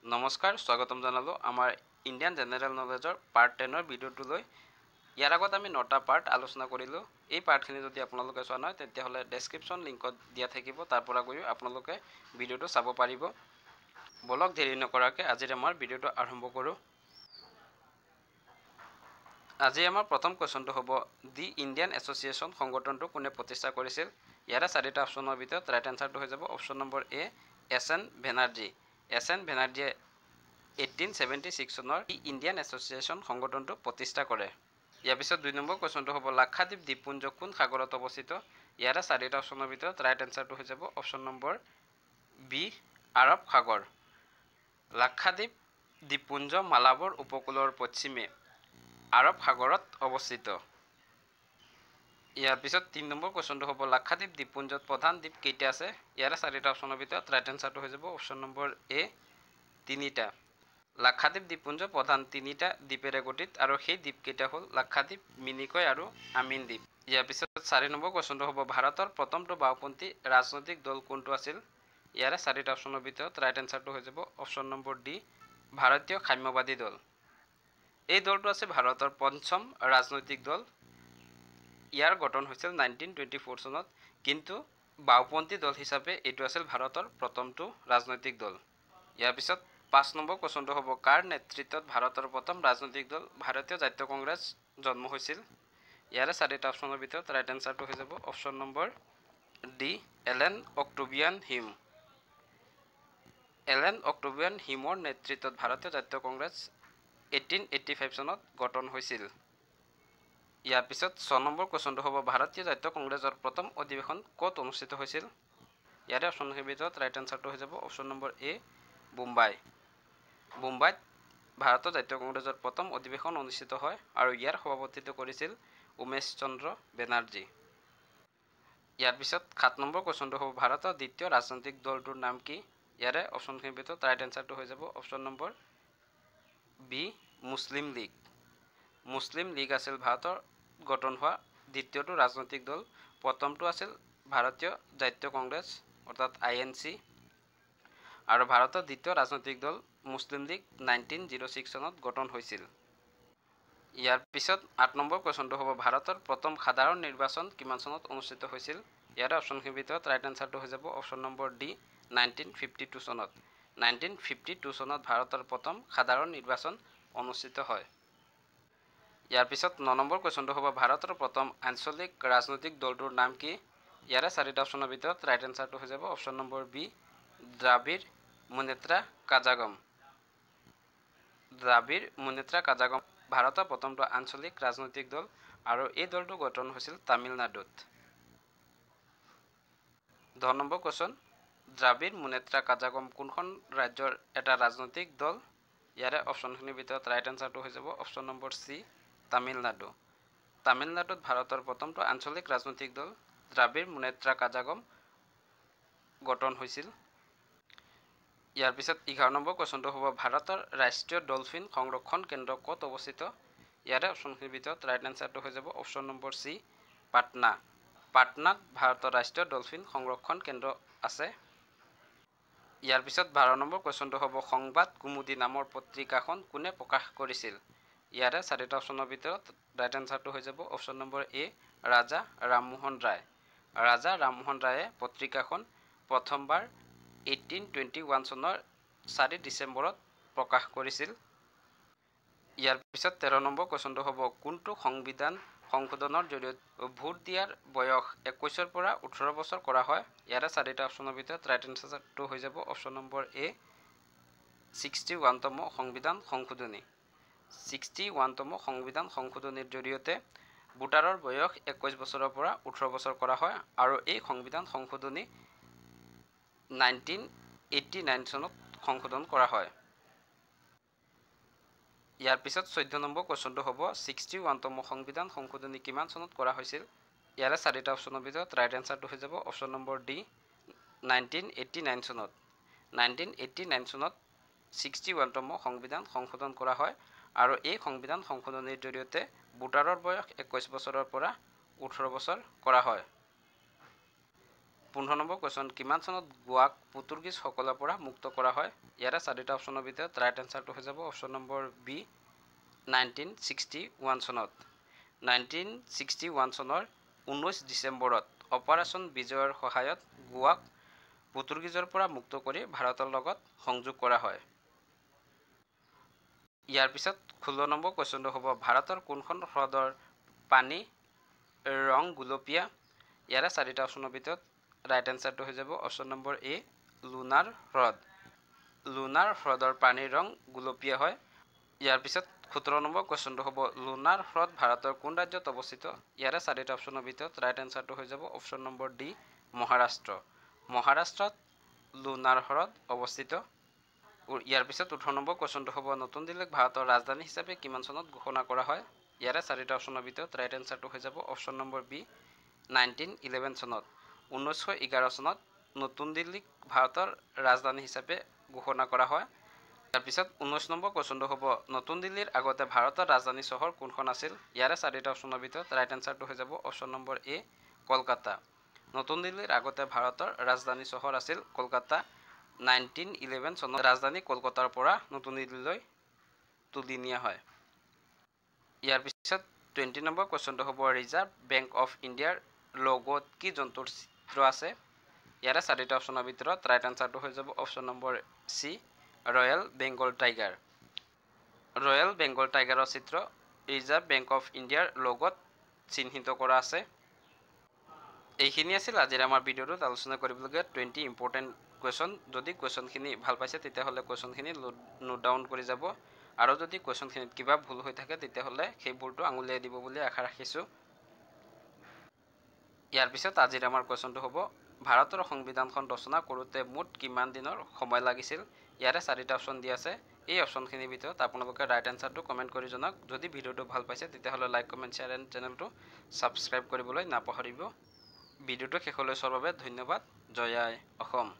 নমস্কাৰ স্বাগতম জনালো আমাৰ ইণ্ডিয়ান জেনেৰেল নলেজৰ পাৰ্ট 10ৰ ভিডিঅ'টোলৈ। ইয়াৰ আগত আমি 9টা পাৰ্ট আলোচনা কৰিলোঁ। এই পাৰ্টখিনি যদি আপোনালোকে চোৱা নহয় তেতিয়াহ'লে ডেছক্ৰিপশ্যন লিংকত দিয়া থাকিব, তাৰ পৰা গৈও আপোনালোকে ভিডিঅ'টো চাব পাৰিব। বলক দেৰি নকৰাকৈ আজিৰ আমাৰ ভিডিঅ'টো আৰম্ভ কৰোঁ। আজি আমাৰ প্ৰথম কুৱেশ্যনটো হ'ব, দি ইণ্ডিয়ান এছ'চিয়েশ্যন সংগঠনটো কোনে প্ৰতিষ্ঠা কৰিছিল? ইয়াৰে 4টা অপশ্যনৰ ভিতৰত ৰাইট এনচাৰটো হৈ যাব অপশ্যন নম্বৰ এ, এছ.এন. বেনাৰ্জী। এছ.এন. বেনাৰ্জীয়ে 1876 চনৰ ইণ্ডিয়ান এছ'চিয়েশ্যন সংগঠনটো প্ৰতিষ্ঠা কৰে। ইয়াৰ পিছত 2 নম্বৰ কুৱেশ্যনটো হ'ব, লাক্ষাদ্বীপ দ্বীপপুঞ্জ কোন সাগৰত অৱস্থিত? ইয়াৰে 4টা অপশ্যনৰ ভিতৰত ৰাইট এনচাৰটো হৈ যাব অপশ্যন নম্বৰ বি, আৰৱ সাগৰ। লাক্ষাদ্বীপ দ্বীপপুঞ্জ মালাবৰ উপকূলৰ পশ্চিমে আৰৱ সাগৰত অৱস্থিত। ইয়াৰ পিছত 3 নম্বৰ কুৱেশ্যনটো হ'ব, লাক্ষাদ্বীপ দ্বীপপুঞ্জত প্ৰধান দ্বীপ কেইটা আছে? ইয়াৰে 4টা অপশ্যনৰ ভিতৰত ৰাইট এনচাৰটো হৈ যাব অপশ্যন নম্বৰ এ, 3টা। লাক্ষাদ্বীপ দ্বীপপুঞ্জ প্ৰধান 3টা দ্বীপেৰে গঠিত আৰু সেই দ্বীপকেইটা হ'ল লাক্ষাদ্বীপ, মিনিকয় আৰু আমিন দ্বীপ। ইয়াৰ পিছত 4 নম্বৰ কুৱেশ্যনটো হ'ব, ভাৰতৰ প্ৰথমটো বাওঁপন্থী ৰাজনৈতিক দল কোনটো আছিল? ইয়াৰে 4টা অপশ্যনৰ ভিতৰত ৰাইট এনচাৰটো হৈ যাব অপশ্যন নম্বৰ ডি, ভাৰতীয় সাম্যবাদী দল। এই দলটো আছে ভাৰতৰ পঞ্চম ৰাজনৈতিক দল। ইয়াৰ গঠন হৈছিল 1924 চনত, কিন্তু বাওঁপন্থী দল হিচাপে এইটো আছিল ভাৰতৰ প্ৰথমটো ৰাজনৈতিক দল। ইয়াৰ পিছত 5 নম্বৰ কুৱেশ্যনটো হ'ব, কাৰ নেতৃত্বত ভাৰতৰ প্ৰথম ৰাজনৈতিক দল ভাৰতীয় জাতীয় কংগ্ৰেছ জন্ম হৈছিল? ইয়াৰে 4টা অপশ্যনৰ ভিতৰত ৰাইট এনচাৰটো হৈ যাব অপশ্যন নম্বৰ ডি, এলেন অক্টেভিয়ান হিম। এলেন অক্টেভিয়ান হিমৰ নেতৃত্বত ভাৰতীয় জাতীয় কংগ্ৰেছ 1885 চনত গঠন হৈছিল। ইয়াৰ পিছত 6 নম্বৰ কুৱেশ্যনটো হ'ব, ভাৰতীয় জাতীয় কংগ্ৰেছৰ প্ৰথম অধিৱেশন ক'ত অনুষ্ঠিত হৈছিল? ইয়াৰে অপশ্যনৰ ভিতৰত ৰাইট এনচাৰটো হৈ যাব অপশ্যন নম্বৰ এ, মুম্বাই। মুম্বাইত ভাৰতীয় জাতীয় কংগ্ৰেছৰ প্ৰথম অধিৱেশন অনুষ্ঠিত হয় আৰু ইয়াৰ সভাপতিত্ব কৰিছিল উমেশ চন্দ্ৰ বেনাৰ্জী। ইয়াৰ পিছত 7 নম্বৰ কুৱেশ্যনটো হ'ব, ভাৰতৰ দ্বিতীয় ৰাজনৈতিক দলটোৰ নাম কি? ইয়াৰে অপশ্যনখিনিৰ ভিতৰত ৰাইট এনচাৰটো হৈ যাব অপশ্যন নম্বৰ বি, মুছলিম লীগ। মুছলিম লীগ আছিল ভাৰতৰ গঠন হোৱা দ্বিতীয়টো ৰাজনৈতিক দল। প্ৰথমটো আছিল ভাৰতীয় জাতীয় কংগ্ৰেছ অৰ্থাৎ INC, আৰু ভাৰতৰ দ্বিতীয় ৰাজনৈতিক দল মুছলিম লীগ 1906 চনত গঠন হৈছিল। ইয়াৰ পিছত 8 নম্বৰ কুৱেশ্যনটো হ'ব, ভাৰতৰ প্ৰথম সাধাৰণ নিৰ্বাচন কিমান চনত অনুষ্ঠিত হৈছিল? ইয়াৰে অপশ্যনখিনিৰ ভিতৰত ৰাইট এনচাৰটো হৈ যাব অপশ্যন নম্বৰ ডি, 1952 চনত। 1952 চনত ভাৰতৰ প্ৰথম সাধাৰণ নিৰ্বাচন অনুষ্ঠিত হয়। ইয়াৰ পিছত 9 নম্বৰ কুৱেশ্যনটো হ'ব, ভাৰতৰ প্ৰথম আঞ্চলিক ৰাজনৈতিক দলটোৰ নাম কি? ইয়াৰে 4টা অপশ্যনৰ ভিতৰত ৰাইট এনচাৰটো হৈ যাব অপশ্যন নম্বৰ বি, দ্ৰাবিড় মুনেত্ৰা কাজাগম। দ্ৰাবিড় মুনেত্ৰা কাজাগম ভাৰতৰ প্ৰথমটো আঞ্চলিক ৰাজনৈতিক দল আৰু এই দলটো গঠন হৈছিল তামিলনাডুত। 10 নম্বৰ কুৱেশ্যন, দ্ৰাবিড় মুনেত্ৰা কাজাগম কোনখন ৰাজ্যৰ এটা ৰাজনৈতিক দল? ইয়াৰে অপশ্যনখিনিৰ ভিতৰত ৰাইট এনচাৰটো হৈ যাব অপশ্যন নম্বৰ চি, তামিলনাডু। তামিলনাডুত ভাৰতৰ প্ৰথমটো আঞ্চলিক ৰাজনৈতিক দল দ্ৰাবিড় মুনেত্ৰা কাজাগম গঠন হৈছিল। ইয়াৰ পিছত 11 নম্বৰ কুৱেশ্যনটো হ'ব, ভাৰতৰ ৰাষ্ট্ৰীয় ডলফিন সংৰক্ষণ কেন্দ্ৰ ক'ত অৱস্থিত? ইয়াৰে অপশ্যনখিনিৰ ভিতৰত ৰাইট এনচাৰটো হৈ যাব অপশ্যন নম্বৰ চি, পাটনা। পাটনাত ভাৰতৰ ৰাষ্ট্ৰীয় ডলফিন সংৰক্ষণ কেন্দ্ৰ আছে। ইয়াৰ পিছত 12 নম্বৰ কুৱেশ্যনটো হ'ব, সংবাদ কুমুদী নামৰ পত্ৰিকাখন কোনে প্ৰকাশ কৰিছিল? ইয়াৰে 4টা অপশ্যনৰ ভিতৰত ৰাইট এনচাৰটো হৈ যাব অপশ্যন নম্বৰ এ, ৰাজা ৰামমোহন ৰায়। ৰাজা ৰামমোহন ৰায়ে পত্ৰিকাখন প্ৰথমবাৰ 1821 চনৰ 4 ডিচেম্বৰত প্ৰকাশ কৰিছিল। ইয়াৰ পিছত 13 নম্বৰ কুৱেশ্যনটো হ'ব, কোনটো সংবিধান সংশোধনৰ জৰিয়তে ভোট দিয়াৰ বয়স 21ৰ পৰা 18 বছৰ কৰা হয়? ইয়াৰে 4টা অপশ্যনৰ ভিতৰত ৰাইট এনচাৰটো হৈ যাব অপশ্যন নম্বৰ এ, 61তম সংবিধান সংশোধনী। 61তম সংবিধান সংশোধনীৰ জৰিয়তে ভোটাৰৰ বয়স 21 বছৰৰ পৰা 18 বছৰ কৰা হয় আৰু এই সংবিধান সংশোধনী 1989 চনত সংশোধন কৰা হয়। ইয়াৰ পিছত 14 নম্বৰ কুৱেশ্যনটো হ'ব, 61তম সংবিধান সংশোধনী কিমান চনত কৰা হৈছিল? ইয়াৰে 4টা অপশ্যনৰ ভিতৰত ৰাইট এনচাৰটো হৈ যাব অপশ্যন নম্বৰ ডি, 1989 চনত। 1989 চনত 61তম সংবিধান সংশোধন কৰা হয় আৰু এই সংবিধান সংশোধনীৰ জৰিয়তে ভোটাৰৰ বয়স 21 বছৰৰ পৰা 18 বছৰ কৰা হয়। 15 নম্বৰ কুৱেশ্যন কিমান চনত গোৱাক পৰ্তুগীজসকলৰ পৰা মুক্ত কৰা হয় ইয়াৰে চাৰিটা অপশ্যনৰ ভিতৰত ৰাইট এনসাৰটো হৈ যাব অপশ্যন নম্বৰ বি 1961 চনত 1961 চনৰ 19 ডিচেম্বৰত অপাৰেশ্যন বিজয়ৰ সহায়ত গোৱাক পৰ্তুগীজৰ পৰা মুক্ত কৰি ভাৰতৰ লগত সংযোগ কৰা হয় ইয়াৰ পিছত 16 নম্বৰ কুৱেশ্যনটো হ'ব ভাৰতৰ কোনখন হ্ৰদৰ পানী ৰং গুলপীয়া ইয়াৰে চাৰিটা অপশ্যনৰ ভিতৰত ৰাইট এনসাৰটো হৈ যাব অপশ্যন নম্বৰ এ লুনাৰ হ্ৰদৰ পানীৰ ৰং গুলপীয়া হয় ইয়াৰ পিছত 17 নম্বৰ কুৱেশ্যনটো হ'ব লুনাৰ হ্ৰদ ভাৰতৰ কোন ৰাজ্যত অৱস্থিত ইয়াৰে চাৰিটা অপশ্যনৰ ভিতৰত ৰাইট এনসাৰটো হৈ যাব অপশ্যন নম্বৰ ডি মহাৰাষ্ট্ৰত লুনাৰ হ্ৰদ অৱস্থিত ইয়াৰ পিছত 18 নম্বৰ কুৱেশ্যনটো হ'ব নতুন দিল্লীক ভাৰতৰ ৰাজধানী হিচাপে কিমান চনত ঘোষণা কৰা হয় ইয়াৰে চাৰিটা অপশ্যনৰ ভিতৰত ৰাইট এনসাৰটো হৈ যাব অপশ্যন নম্বৰ বি 1911 চনত 1911 চনত নতুন দিল্লীক ভাৰতৰ ৰাজধানী হিচাপে ঘোষণা কৰা হয় ইয়াৰ পিছত 19 নম্বৰ কুৱেশ্যনটো হ'ব নতুন দিল্লীৰ আগতে ভাৰতৰ ৰাজধানী চহৰ কোনখন আছিল ইয়াৰে চাৰিটা অপশ্যনৰ ভিতৰত ৰাইট এনসাৰটো হৈ যাব অপশ্যন নম্বৰ এ কলকাতা নতুন দিল্লীৰ আগতে ভাৰতৰ ৰাজধানী চহৰ আছিল কলকাতা 1911 চনত ৰাজধানী কলকাতাৰ পৰা নতুন দিল্লীলৈ তুলি নিয়া হয় ইয়াৰ পিছত 20 নম্বৰ কুৱেশ্যনটো হ'ব ৰিজাৰ্ভ বেংক অফ ইণ্ডিয়াৰ লগোত কি জন্তুৰ চিত্ৰ আছে ইয়াৰে চাৰিটা অপশ্যনৰ ভিতৰত ৰাইট এনসাৰটো হৈ যাব option number C royal Bengal টাইগাৰৰ চিত্ৰ ৰিজাৰ্ভ বেংক অফ ইণ্ডিয়াৰ লগত চিহ্নিত কৰা আছে এইখিনি আছিল আজিৰ আমাৰ ভিডিঅ'টোত আলোচনা কৰিবলগীয়া 20 ইম্পৰ্টেণ্ট কুৱেশ্যন যদি কুৱেশ্যনখিনি ভাল পাইছে তেতিয়াহ'লে কুৱেশ্যনখিনি নোট ডাউন কৰি যাব আৰু যদি কুৱেশ্যনখিনিত কিবা ভুল হৈ থাকে তেতিয়াহ'লে সেই ভুলটো আঙুলিয়াই দিব বুলি আশা ৰাখিছোঁ ইয়াৰ পিছত আজিৰ আমাৰ কুৱেশ্যনটো হ'ব ভাৰতৰ সংবিধানখন ৰচনা কৰোঁতে মুঠ কিমান দিনৰ সময় লাগিছিল ইয়াৰে চাৰিটা অপশ্যন দিয়া আছে এই অপশ্যনখিনিৰ ভিতৰত আপোনালোকে ৰাইট এনসাৰটো কমেণ্ট কৰি জনাওক যদি ভিডিঅ'টো ভাল পাইছে তেতিয়াহ'লে লাইক কমেণ্ট শ্বেয়াৰ এণ্ড চেনেলটো ছাবস্ক্ৰাইব কৰিবলৈ নাপাহৰিব ভিডিঅ'টো শেষলৈ চোৱাৰ বাবে ধন্যবাদ জয় আই অসম